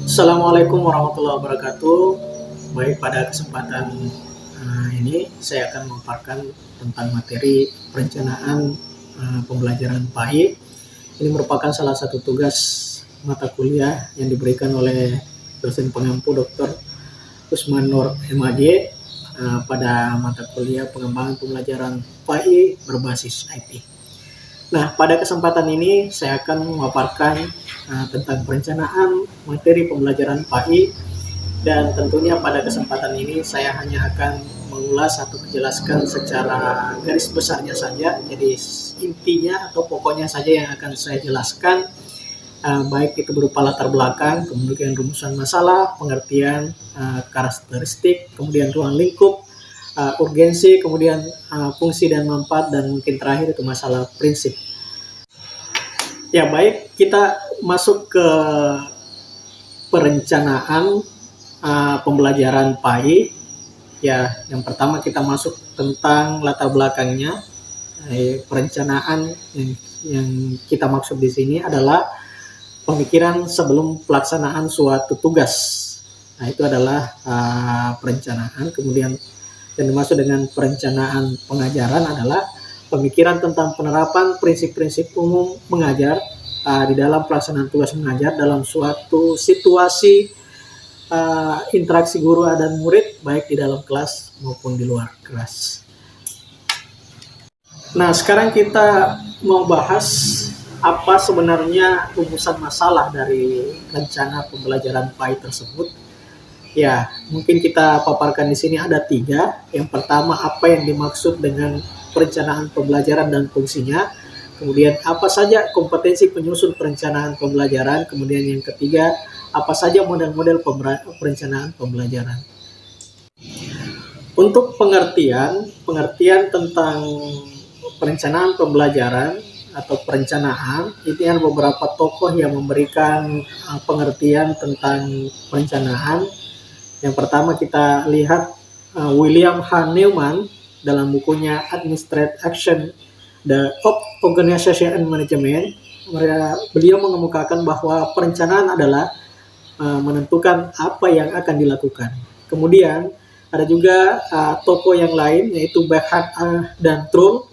Assalamualaikum warahmatullahi wabarakatuh. Baik, pada kesempatan ini saya akan memaparkan tentang materi perencanaan pembelajaran PAI. Ini merupakan salah satu tugas mata kuliah yang diberikan oleh dosen pengampu Dr. Usman Nur MAG pada mata kuliah pengembangan pembelajaran PAI berbasis IT. Nah, pada kesempatan ini saya akan memaparkan tentang perencanaan materi pembelajaran PAI, dan tentunya pada kesempatan ini saya hanya akan mengulas atau menjelaskan secara garis besarnya saja. Jadi intinya atau pokoknya saja yang akan saya jelaskan, baik itu berupa latar belakang, kemudian rumusan masalah, pengertian, karakteristik, kemudian ruang lingkup, urgensi, kemudian fungsi dan manfaat, dan mungkin terakhir itu masalah prinsip. Ya, baik, kita masuk ke perencanaan pembelajaran PAI. Ya, yang pertama kita masuk tentang latar belakangnya. Perencanaan yang kita maksud di sini adalah pemikiran sebelum pelaksanaan suatu tugas. Nah, itu adalah perencanaan. Kemudian yang dimaksud dengan perencanaan pengajaran adalah pemikiran tentang penerapan prinsip-prinsip umum mengajar di dalam pelaksanaan tugas mengajar dalam suatu situasi interaksi guru dan murid, baik di dalam kelas maupun di luar kelas. Nah, sekarang kita mau bahas apa sebenarnya rumusan masalah dari rencana pembelajaran PAI tersebut. Ya, mungkin kita paparkan di sini ada 3. Yang pertama, apa yang dimaksud dengan perencanaan pembelajaran dan fungsinya. Kemudian, apa saja kompetensi penyusun perencanaan pembelajaran. Kemudian yang ketiga, apa saja model-model perencanaan pembelajaran. Untuk pengertian tentang perencanaan pembelajaran atau perencanaan, ini ada beberapa tokoh yang memberikan pengertian tentang perencanaan. Yang pertama kita lihat William H. Newman dalam bukunya Administrative Action, The Organization and Management. Beliau mengemukakan bahwa perencanaan adalah menentukan apa yang akan dilakukan. Kemudian ada juga tokoh yang lain, yaitu Beckham dan Trull,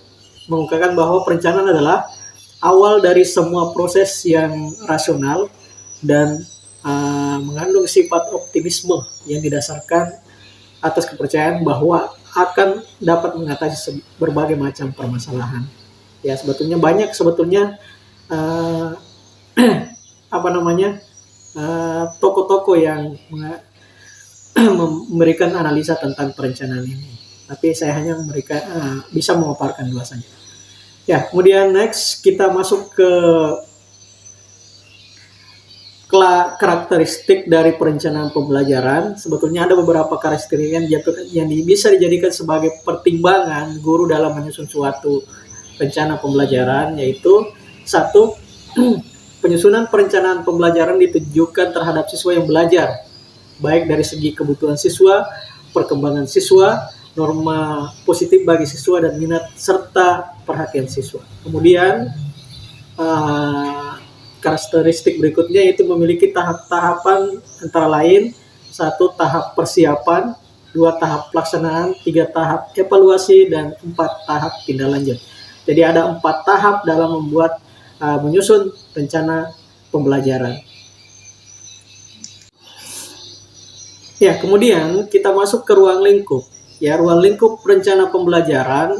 mengemukakan bahwa perencanaan adalah awal dari semua proses yang rasional dan mengandung sifat optimisme yang didasarkan atas kepercayaan bahwa akan dapat mengatasi berbagai macam permasalahan. Ya, sebetulnya banyak tokoh-tokoh yang memberikan analisa tentang perencanaan ini. Tapi saya hanya bisa memaparkan 2 saja. Ya, kemudian next kita masuk ke karakteristik dari perencanaan pembelajaran. Sebetulnya ada beberapa karakteristik yang bisa dijadikan sebagai pertimbangan guru dalam menyusun suatu rencana pembelajaran, yaitu 1. Penyusunan perencanaan pembelajaran ditujukan terhadap siswa yang belajar, baik dari segi kebutuhan siswa, perkembangan siswa, norma positif bagi siswa dan minat serta perhatian siswa. Kemudian karakteristik berikutnya yaitu memiliki tahap-tahapan, antara lain 1. Tahap persiapan, 2. Tahap pelaksanaan, 3. Tahap evaluasi, dan 4. Tahap tindak lanjut. Jadi ada 4 tahap dalam membuat menyusun rencana pembelajaran. Ya, kemudian kita masuk ke ruang lingkup. Ya, ruang lingkup rencana pembelajaran.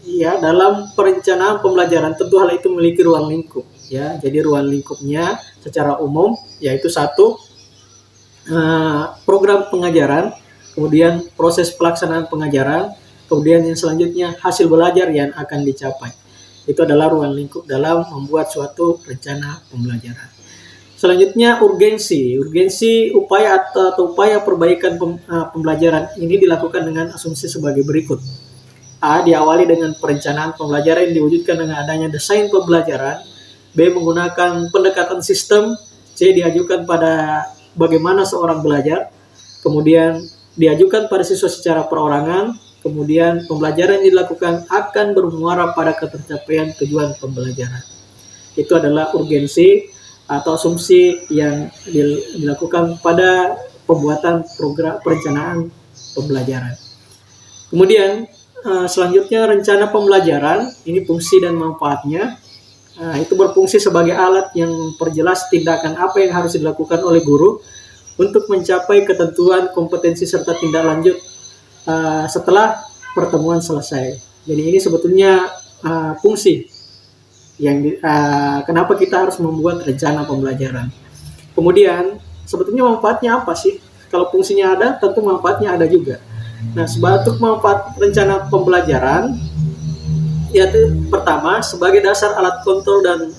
Ya, dalam perencanaan pembelajaran tentu hal itu memiliki ruang lingkup. Ya, jadi ruang lingkupnya secara umum yaitu 1. Program pengajaran, kemudian proses pelaksanaan pengajaran, kemudian yang selanjutnya hasil belajar yang akan dicapai. Itu adalah ruang lingkup dalam membuat suatu rencana pembelajaran. Selanjutnya urgensi upaya atau upaya perbaikan pembelajaran ini dilakukan dengan asumsi sebagai berikut. A. Diawali dengan perencanaan pembelajaran yang diwujudkan dengan adanya desain pembelajaran. B. Menggunakan pendekatan sistem. C. Diajukan pada bagaimana seorang belajar. Kemudian diajukan pada siswa secara perorangan. Kemudian pembelajaran yang dilakukan akan bermuara pada ketercapaian tujuan pembelajaran. Itu adalah urgensi. atau asumsi yang dilakukan pada pembuatan program perencanaan pembelajaran. Kemudian selanjutnya rencana pembelajaran, ini fungsi dan manfaatnya. Itu berfungsi sebagai alat yang memperjelas tindakan apa yang harus dilakukan oleh guru untuk mencapai ketentuan kompetensi serta tindak lanjut setelah pertemuan selesai. Jadi ini sebetulnya fungsi yang kenapa kita harus membuat rencana pembelajaran. Kemudian sebetulnya manfaatnya apa sih? Kalau fungsinya ada, tentu manfaatnya ada juga. Nah, sebatuk manfaat rencana pembelajaran, yaitu pertama sebagai dasar alat kontrol dan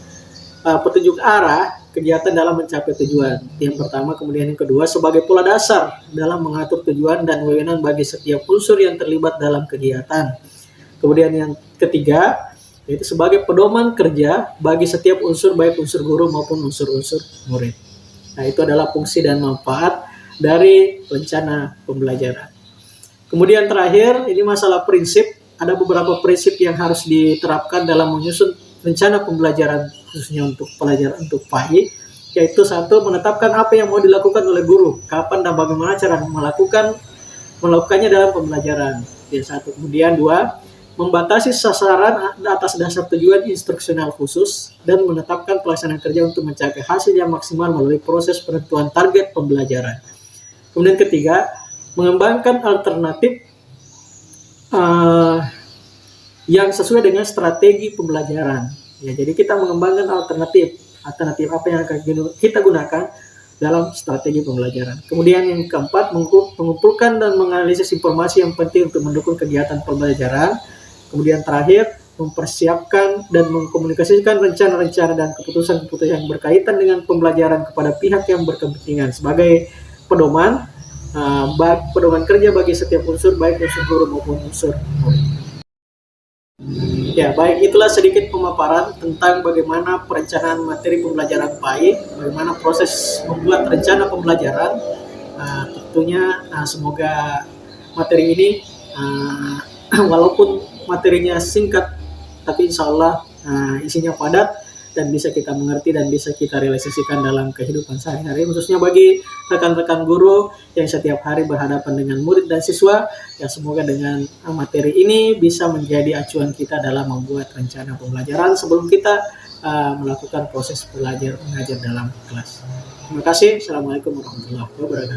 petunjuk arah kegiatan dalam mencapai tujuan. Yang pertama, kemudian yang kedua sebagai pola dasar dalam mengatur tujuan dan wewenang bagi setiap unsur yang terlibat dalam kegiatan. Kemudian yang ketiga, yaitu sebagai pedoman kerja bagi setiap unsur, baik unsur guru maupun unsur-unsur murid. Nah, itu adalah fungsi dan manfaat dari rencana pembelajaran. Kemudian terakhir, ini masalah prinsip. Ada beberapa prinsip yang harus diterapkan dalam menyusun rencana pembelajaran khususnya untuk pelajaran untuk PAI, yaitu satu, menetapkan apa yang mau dilakukan oleh guru, kapan dan bagaimana cara melakukannya dalam pembelajaran. Yang satu. Kemudian dua, membatasi sasaran atas dasar tujuan instruksional khusus dan menetapkan pelaksanaan kerja untuk mencapai hasil yang maksimal melalui proses penentuan target pembelajaran. Kemudian ketiga, mengembangkan alternatif yang sesuai dengan strategi pembelajaran. Ya, jadi kita mengembangkan alternatif apa yang akan kita gunakan dalam strategi pembelajaran. Kemudian yang keempat, mengumpulkan dan menganalisis informasi yang penting untuk mendukung kegiatan pembelajaran. Kemudian terakhir, mempersiapkan dan mengkomunikasikan rencana-rencana dan keputusan-keputusan yang berkaitan dengan pembelajaran kepada pihak yang berkepentingan sebagai pedoman kerja bagi setiap unsur, baik unsur guru maupun unsur murid. Ya, baik, itulah sedikit pemaparan tentang bagaimana perencanaan materi pembelajaran PAI, bagaimana proses membuat rencana pembelajaran. Tentunya semoga materi ini walaupun materinya singkat, tapi insya Allah isinya padat dan bisa kita mengerti dan bisa kita realisasikan dalam kehidupan sehari-hari, khususnya bagi rekan-rekan guru yang setiap hari berhadapan dengan murid dan siswa. Ya, semoga dengan materi ini bisa menjadi acuan kita dalam membuat rencana pembelajaran sebelum kita melakukan proses belajar mengajar dalam kelas. Terima kasih. Assalamualaikum warahmatullahi wabarakatuh.